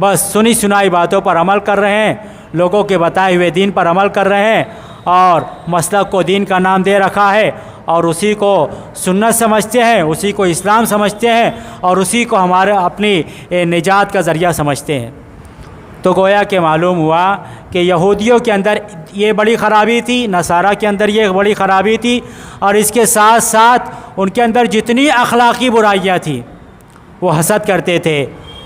بس سنی سنائی باتوں پر عمل کر رہے ہیں، لوگوں کے بتائے ہوئے دین پر عمل کر رہے ہیں اور مسلک کو دین کا نام دے رکھا ہے اور اسی کو سنت سمجھتے ہیں، اسی کو اسلام سمجھتے ہیں اور اسی کو ہمارے اپنی نجات کا ذریعہ سمجھتے ہیں۔ تو گویا کہ معلوم ہوا کہ یہودیوں کے اندر یہ بڑی خرابی تھی، نصارہ کے اندر یہ بڑی خرابی تھی، اور اس کے ساتھ ساتھ ان کے اندر جتنی اخلاقی برائیاں تھیں، وہ حسد کرتے تھے،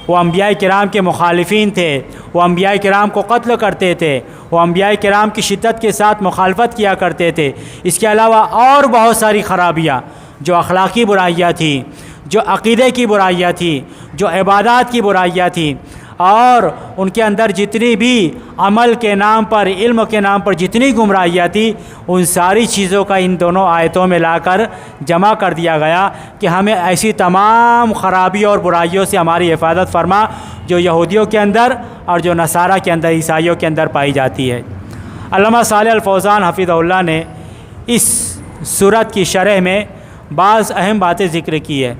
وہ انبیاء کرام کے مخالفین تھے، وہ انبیاء کرام کو قتل کرتے تھے، وہ انبیاء کرام کی شدت کے ساتھ مخالفت کیا کرتے تھے۔ اس کے علاوہ اور بہت ساری خرابیاں، جو اخلاقی برائیاں تھیں، جو عقیدے کی برائیاں تھیں، جو عبادات کی برائیاں تھیں، اور ان کے اندر جتنی بھی عمل کے نام پر، علم کے نام پر جتنی گمراہیاں تھیں، ان ساری چیزوں کا ان دونوں آیتوں میں لا کر جمع کر دیا گیا کہ ہمیں ایسی تمام خرابیوں اور برائیوں سے ہماری حفاظت فرما جو یہودیوں کے اندر اور جو نصارہ کے اندر، عیسائیوں کے اندر پائی جاتی ہے۔ علامہ صالح الفوزان حفظہ اللہ نے اس سورت کی شرح میں بعض اہم باتیں ذکر کی ہے۔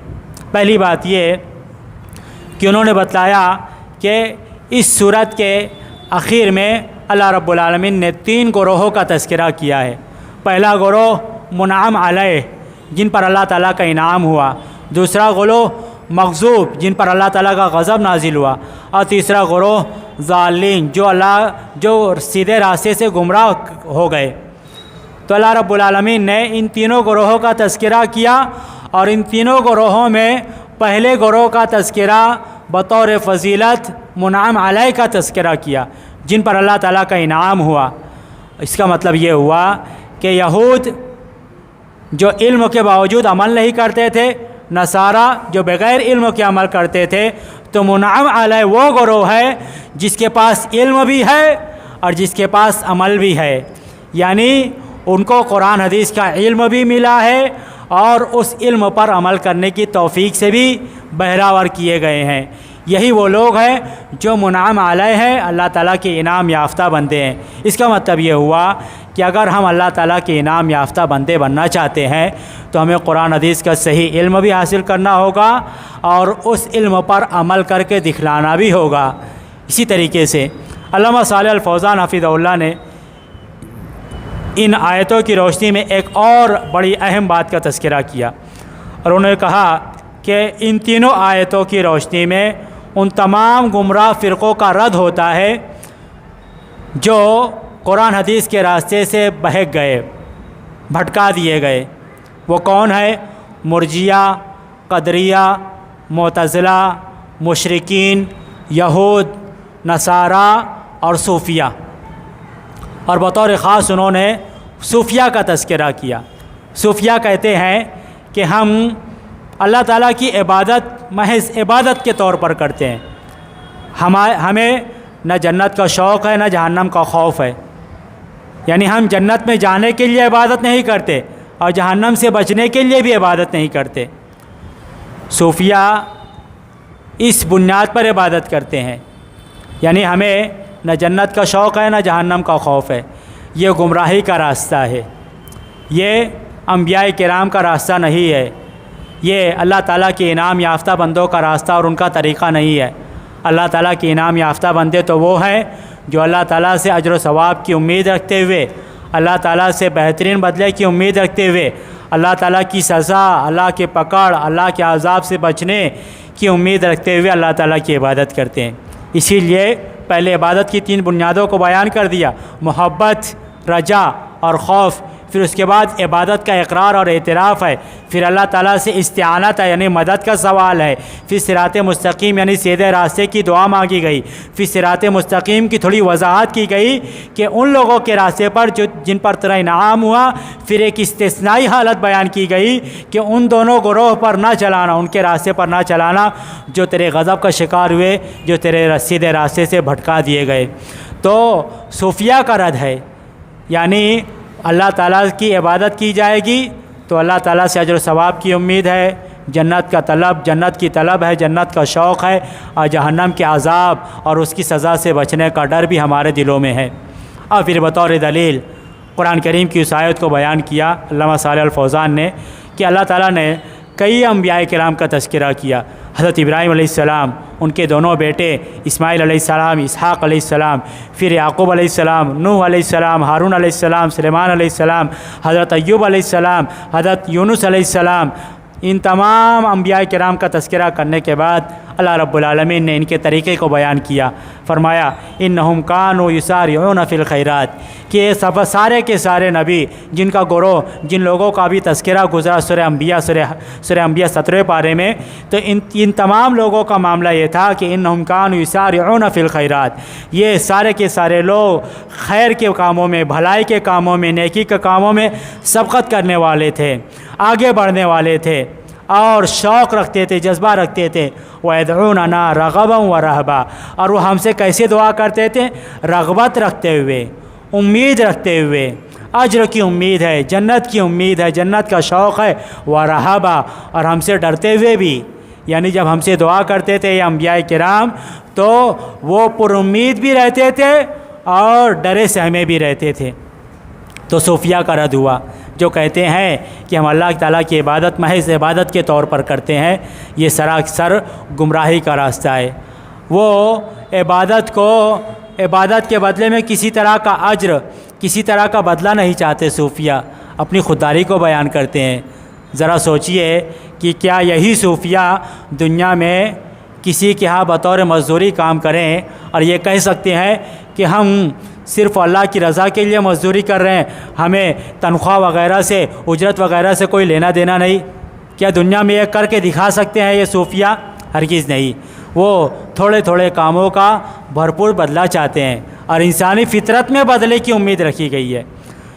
پہلی بات یہ کہ انہوں نے بتلایا کہ اس سورت کے اخیر میں اللہ رب العالمین نے 3 گروہوں کا تذکرہ کیا ہے۔ پہلا گروہ منعم علیہ، جن پر اللہ تعالیٰ کا انعام ہوا۔ دوسرا مغضوب جن پر اللہ تعالیٰ کا غضب نازل ہوا، اور تیسرا گروہ ضالین جو سیدھے راستے سے گمراہ ہو گئے۔ تو اللہ رب العالمین نے ان تینوں گروہوں کا تذکرہ کیا، اور ان تینوں گروہوں میں پہلے گروہ کا تذکرہ بطور فضیلت منعم علیہ کا تذکرہ کیا، جن پر اللہ تعالیٰ کا انعام ہوا۔ اس کا مطلب یہ ہوا کہ یہود جو علم کے باوجود عمل نہیں کرتے تھے، نصارہ جو بغیر علم کے عمل کرتے تھے، تو منعم علیہ وہ گروہ ہے جس کے پاس علم بھی ہے اور جس کے پاس عمل بھی ہے، یعنی ان کو قرآن حدیث کا علم بھی ملا ہے اور اس علم پر عمل کرنے کی توفیق سے بھی بہراور کیے گئے ہیں۔ یہی وہ لوگ ہیں جو منعم علیہ ہیں، اللہ تعالیٰ کے انعام یافتہ بندے ہیں۔ اس کا مطلب یہ ہوا کہ اگر ہم اللہ تعالیٰ کے انعام یافتہ بندے بننا چاہتے ہیں تو ہمیں قرآن حدیث کا صحیح علم بھی حاصل کرنا ہوگا اور اس علم پر عمل کر کے دکھلانا بھی ہوگا۔ اسی طریقے سے علامہ صالح الفوزان حفظہ اللہ نے ان آیتوں کی روشنی میں ایک اور بڑی اہم بات کا تذکرہ کیا، اور انہوں نے کہا کہ ان تینوں آیتوں کی روشنی میں ان تمام گمراہ فرقوں کا رد ہوتا ہے جو قرآن حدیث کے راستے سے بہک گئے، بھٹکا دیے گئے۔ وہ کون ہے؟ مرجیہ، قدریہ، معتزلہ، مشرکین، یہود، نصارہ اور صوفیہ۔ اور بطور خاص انہوں نے صوفیہ کا تذکرہ کیا۔ صوفیہ کہتے ہیں کہ ہم اللہ تعالیٰ کی عبادت محض عبادت کے طور پر کرتے ہیں، ہمیں نہ جنت کا شوق ہے نہ جہنم کا خوف ہے، یعنی ہم جنت میں جانے کے لیے عبادت نہیں کرتے اور جہنم سے بچنے کے لیے بھی عبادت نہیں کرتے۔ صوفیہ اس بنیاد پر عبادت کرتے ہیں، یعنی ہمیں نہ جنت کا شوق ہے نہ جہنم کا خوف ہے۔ یہ گمراہی کا راستہ ہے، یہ انبیاء کرام کا راستہ نہیں ہے، یہ اللہ تعالیٰ کے انعام یافتہ بندوں کا راستہ اور ان کا طریقہ نہیں ہے۔ اللہ تعالیٰ کے انعام یافتہ بندے تو وہ ہیں جو اللہ تعالیٰ سے اجر و ثواب کی امید رکھتے ہوئے، اللہ تعالیٰ سے بہترین بدلے کی امید رکھتے ہوئے، اللہ تعالیٰ کی سزا، اللہ کے پکڑ، اللہ کے عذاب سے بچنے کی امید رکھتے ہوئے اللہ تعالیٰ کی عبادت کرتے ہیں۔ اسی لیے پہلے عبادت کی 3 بنیادوں کو بیان کر دیا، محبت، رجا اور خوف۔ پھر اس کے بعد عبادت کا اقرار اور اعتراف ہے، پھر اللہ تعالیٰ سے استعانت ہے یعنی مدد کا سوال ہے، پھر صراط مستقیم یعنی سیدھے راستے کی دعا مانگی گئی، پھر صراط مستقیم کی تھوڑی وضاحت کی گئی کہ ان لوگوں کے راستے پر جن پر تیرا انعام ہوا، پھر ایک استثنائی حالت بیان کی گئی کہ ان دونوں گروہ پر نہ چلانا، ان کے راستے پر نہ چلانا جو تیرے غضب کا شکار ہوئے، جو تیرے سیدھے راستے سے بھٹکا دیے گئے۔ تو صوفیہ کا رد ہے، یعنی اللہ تعالیٰ کی عبادت کی جائے گی تو اللہ تعالیٰ سے اجر و ثواب کی امید ہے، جنت کی طلب ہے، جنت کا شوق ہے، اور جہنم کے عذاب اور اس کی سزا سے بچنے کا ڈر بھی ہمارے دلوں میں ہے۔ اور پھر بطور دلیل قرآن کریم کی اس آیت کو بیان کیا علامہ صالح الفوزان نے کہ اللہ تعالیٰ نے کئی انبیاء کرام کا تذکرہ کیا۔ حضرت ابراہیم علیہ السلام، ان کے دونوں بیٹے اسماعیل علیہ السلام، اسحاق علیہ السلام، پھر یعقوب علیہ السلام، نوح علیہ السلام، ہارون علیہ السلام، سلیمان علیہ السلام، حضرت ایوب علیہ السلام، حضرت یونس علیہ السلام۔ ان تمام انبیاء کرام کا تذکرہ کرنے کے بعد اللہ رب العالمین نے ان کے طریقے کو بیان کیا، فرمایا انہم کانوا یسارعون فی الخیرات، کہ یہ سب سارے کے سارے نبی جن کا گروہ، جن لوگوں کا بھی تذکرہ گزرا سورہ انبیاء 17 پارے میں، تو ان تمام لوگوں کا معاملہ یہ تھا کہ انہم کانوا یسارعون فی الخیرات، یہ سارے کے سارے لوگ خیر کے کاموں میں، بھلائی کے کاموں میں، نیکی کے کاموں میں سبقت کرنے والے تھے، آگے بڑھنے والے تھے اور شوق رکھتے تھے، جذبہ رکھتے تھے۔ وَيَدْعُونَنَا رَغَبًا وَرَهْبًا، اور وہ ہم سے کیسے دعا کرتے تھے؟ رغبت رکھتے ہوئے، امید رکھتے ہوئے، اجر کی امید ہے، جنت کی امید ہے، جنت کا شوق ہے، وَرَهْبًا، اور ہم سے ڈرتے ہوئے بھی، یعنی جب ہم سے دعا کرتے تھے یہ انبیاء کرام تو وہ پر امید بھی رہتے تھے اور ڈرے سہمے بھی رہتے تھے۔ تو صوفیہ کا رد ہوا جو کہتے ہیں کہ ہم اللہ تعالیٰ کی عبادت محض عبادت کے طور پر کرتے ہیں، یہ سراسر گمراہی کا راستہ ہے۔ وہ عبادت کے بدلے میں کسی طرح کا اجر، کسی طرح کا بدلہ نہیں چاہتے۔ صوفیہ اپنی خودداری کو بیان کرتے ہیں، ذرا سوچئے کہ کیا یہی صوفیہ دنیا میں کسی کے ہاں بطور مزدوری کام کریں اور یہ کہہ سکتے ہیں کہ ہم صرف اللہ کی رضا کے لیے مزدوری کر رہے ہیں، ہمیں تنخواہ وغیرہ سے، اجرت وغیرہ سے کوئی لینا دینا نہیں؟ کیا دنیا میں یہ کر کے دکھا سکتے ہیں یہ صوفیہ؟ ہرگز نہیں۔ وہ تھوڑے تھوڑے کاموں کا بھرپور بدلہ چاہتے ہیں، اور انسانی فطرت میں بدلے کی امید رکھی گئی ہے۔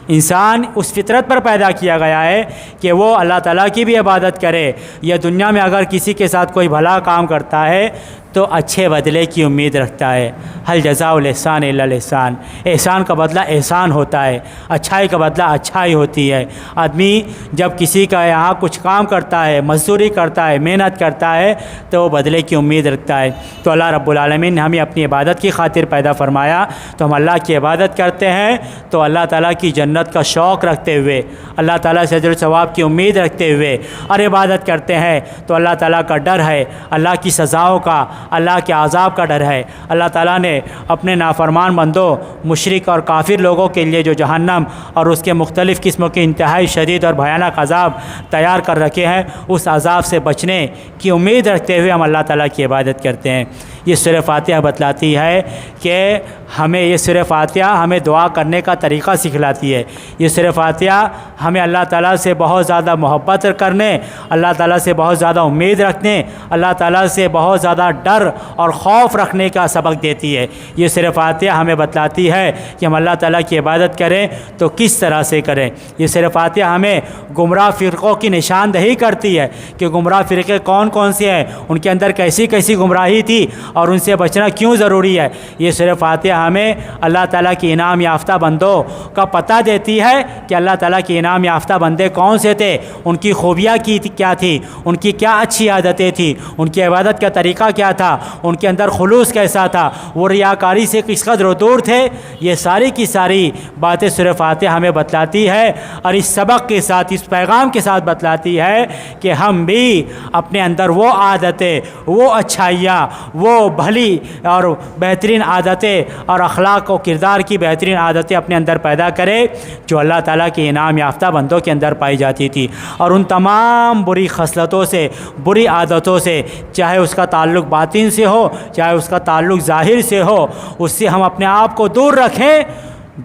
انسان اس فطرت پر پیدا کیا گیا ہے کہ وہ اللہ تعالیٰ کی بھی عبادت کرے، یا دنیا میں اگر کسی کے ساتھ کوئی بھلا کام کرتا ہے تو اچھے بدلے کی امید رکھتا ہے۔ حل جزاء الاحسان الا الاحسان، احسان کا بدلہ احسان ہوتا ہے، اچھائی کا بدلہ اچھائی ہوتی ہے۔ آدمی جب کسی کا یہاں کچھ کام کرتا ہے، مزدوری کرتا ہے، محنت کرتا ہے تو وہ بدلے کی امید رکھتا ہے۔ تو اللہ رب العالمین نے ہمیں اپنی عبادت کی خاطر پیدا فرمایا، تو ہم اللہ کی عبادت کرتے ہیں تو اللہ تعالیٰ کی جنت کا شوق رکھتے ہوئے، اللہ تعالیٰ سے اجر و ثواب کی امید رکھتے ہوئے اور عبادت کرتے ہیں تو اللہ تعالیٰ کا ڈر ہے، اللہ کی سزاؤں کا، اللہ کے عذاب کا ڈر ہے۔ اللہ تعالیٰ نے اپنے نافرمان بندوں، مشرک اور کافر لوگوں کے لیے جو جہنم اور اس کے مختلف قسموں کے انتہائی شدید اور بھیانک عذاب تیار کر رکھے ہیں، اس عذاب سے بچنے کی امید رکھتے ہوئے ہم اللہ تعالیٰ کی عبادت کرتے ہیں۔ یہ سورہ فاتحہ بتلاتی ہے کہ یہ سورہ فاتحہ ہمیں دعا کرنے کا طریقہ سکھلاتی ہے۔ یہ سورہ فاتحہ ہمیں اللہ تعالیٰ سے بہت زیادہ محبت کرنے، اللہ تعالیٰ سے بہت زیادہ امید رکھنے، اللہ تعالیٰ سے بہت زیادہ ڈر اور خوف رکھنے کا سبق دیتی ہے۔ یہ سورہ فاتحہ ہمیں بتلاتی ہے کہ ہم اللہ تعالیٰ کی عبادت کریں تو کس طرح سے کریں۔ یہ سورہ فاتحہ ہمیں گمراہ فرقوں کی نشاندہی کرتی ہے کہ گمراہ فرقے کون کون سے ہیں، ان کے اندر کیسی کیسی گمراہی تھی اور ان سے بچنا کیوں ضروری ہے۔ یہ سورہ فاتحہ ہمیں اللہ تعالیٰ کی انعام یافتہ بندوں کا پتہ دیتی ہے کہ اللہ تعالیٰ کے انعام یافتہ بندے کون سے تھے، ان کی خوبیاں کیا تھی، ان کی کیا اچھی عادتیں تھیں، ان کی عبادت کا طریقہ کیا تھا، ان کے اندر خلوص کیسا تھا، وہ ریاکاری سے کس قدر دور تھے۔ یہ ساری کی ساری باتیں سورہ فاتحہ ہمیں بتلاتی ہے، اور اس سبق کے ساتھ، اس پیغام کے ساتھ بتلاتی ہے کہ ہم بھی اپنے اندر وہ عادتیں، وہ اچھائیاں، وہ بھلی اور بہترین عادتیں اور اخلاق و کردار کی بہترین عادتیں اپنے اندر پیدا کریں جو اللہ تعالیٰ کے انعام یافتہ بندوں کے اندر پائی جاتی تھی، اور ان تمام بری خصلتوں سے، بری عادتوں سے، چاہے اس کا تعلق باطن سے ہو، چاہے اس کا تعلق ظاہر سے ہو، اس سے ہم اپنے آپ کو دور رکھیں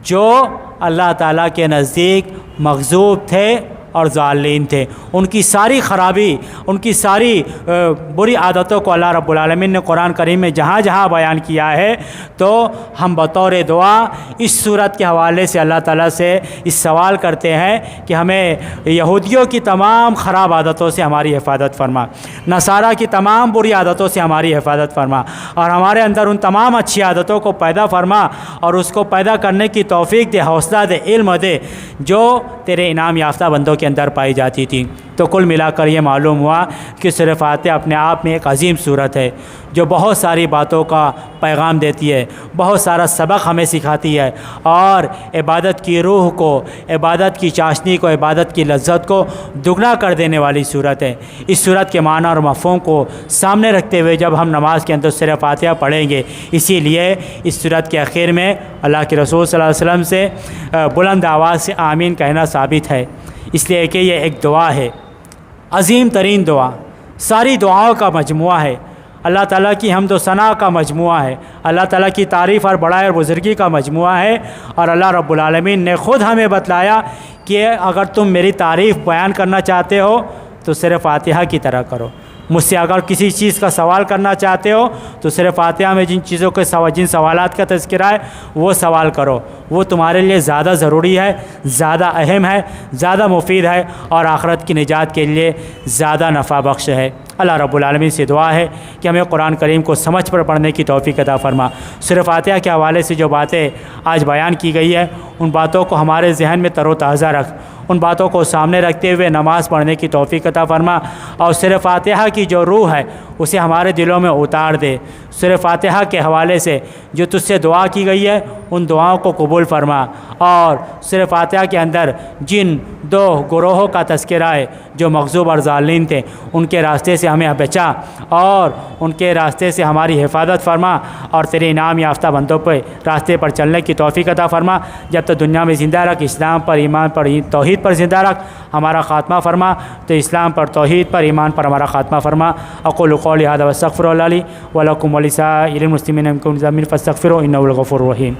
جو اللہ تعالیٰ کے نزدیک مغضوب تھے اور ضالین تھے۔ ان کی ساری خرابی، ان کی ساری بری عادتوں کو اللہ رب العالمین نے قرآن کریم میں جہاں جہاں بیان کیا ہے، تو ہم بطور دعا اس صورت کے حوالے سے اللہ تعالیٰ سے اس سوال کرتے ہیں کہ ہمیں یہودیوں کی تمام خراب عادتوں سے ہماری حفاظت فرما، نصارہ کی تمام بری عادتوں سے ہماری حفاظت فرما، اور ہمارے اندر ان تمام اچھی عادتوں کو پیدا فرما اور اس کو پیدا کرنے کی توفیق دے، حوصلہ دے، علم دے جو تیرے انعام یافتہ بندوں کے اندر پائی جاتی تھی۔ تو کل ملا کر یہ معلوم ہوا کہ سورہ فاتحہ اپنے آپ میں ایک عظیم صورت ہے جو بہت ساری باتوں کا پیغام دیتی ہے، بہت سارا سبق ہمیں سکھاتی ہے، اور عبادت کی روح کو، عبادت کی چاشنی کو، عبادت کی لذت کو دگنا کر دینے والی صورت ہے۔ اس صورت کے معنی اور مفہوم کو سامنے رکھتے ہوئے جب ہم نماز کے اندر سورہ فاتحہ پڑھیں گے، اسی لیے اس صورت کے آخر میں اللہ کے رسول صلی اللہ علیہ وسلم سے بلند آواز سے آمین کہنا ثابت ہے، اس لیے کہ یہ ایک دعا ہے، عظیم ترین دعا، ساری دعاؤں کا مجموعہ ہے، اللہ تعالیٰ کی حمد و ثنا کا مجموعہ ہے، اللہ تعالیٰ کی تعریف اور بڑائی اور بزرگی کا مجموعہ ہے، اور اللہ رب العالمین نے خود ہمیں بتلایا کہ اگر تم میری تعریف بیان کرنا چاہتے ہو تو سورہ فاتحہ کی طرح کرو، مجھ سے اگر کسی چیز کا سوال کرنا چاہتے ہو تو سورہ فاتحہ میں جن چیزوں کے جن سوالات کا تذکرہ ہے وہ سوال کرو، وہ تمہارے لیے زیادہ ضروری ہے، زیادہ اہم ہے، زیادہ مفید ہے، اور آخرت کی نجات کے لیے زیادہ نفع بخش ہے۔ اللہ رب العالمین سے دعا ہے کہ ہمیں قرآن کریم کو سمجھ پر پڑھنے کی توفیق عطا فرما۔ سورہ فاتحہ کے حوالے سے جو باتیں آج بیان کی گئی ہے، ان باتوں کو ہمارے ذہن میں تر و تازہ رکھ، ان باتوں کو سامنے رکھتے ہوئے نماز پڑھنے کی توفیق عطا فرما، اور سورہ فاتحہ کی جو روح ہے اسے ہمارے دلوں میں اتار دے۔ سورہ فاتحہ کے حوالے سے جو تجھ سے دعا کی گئی ہے ان دعاؤں کو قبول فرما، اور سورہ فاتحہ کے اندر جن دو گروہوں کا تذکرہ ہے جو مغضوب اور ضالین تھے ان کے راستے سے ہمیں بچا اور ان کے راستے سے ہماری حفاظت فرما، اور تیرے انعام یافتہ بندوں پہ راستے پر چلنے کی توفیق عطا فرما۔ جب تک دنیا میں زندہ رکھ، اسلام پر، ایمان پر، توحید پر زندہ رکھ، ہمارا خاتمہ فرما تو اسلام پر، توحید پر، ایمان پر ہمارا خاتمہ فرما۔ اقول قولی ھذا واستغفر اللہ لی ولکم ولسائر المسلمین من کل ذنب فاستغفروہ انہ هو الغفور الرحیم۔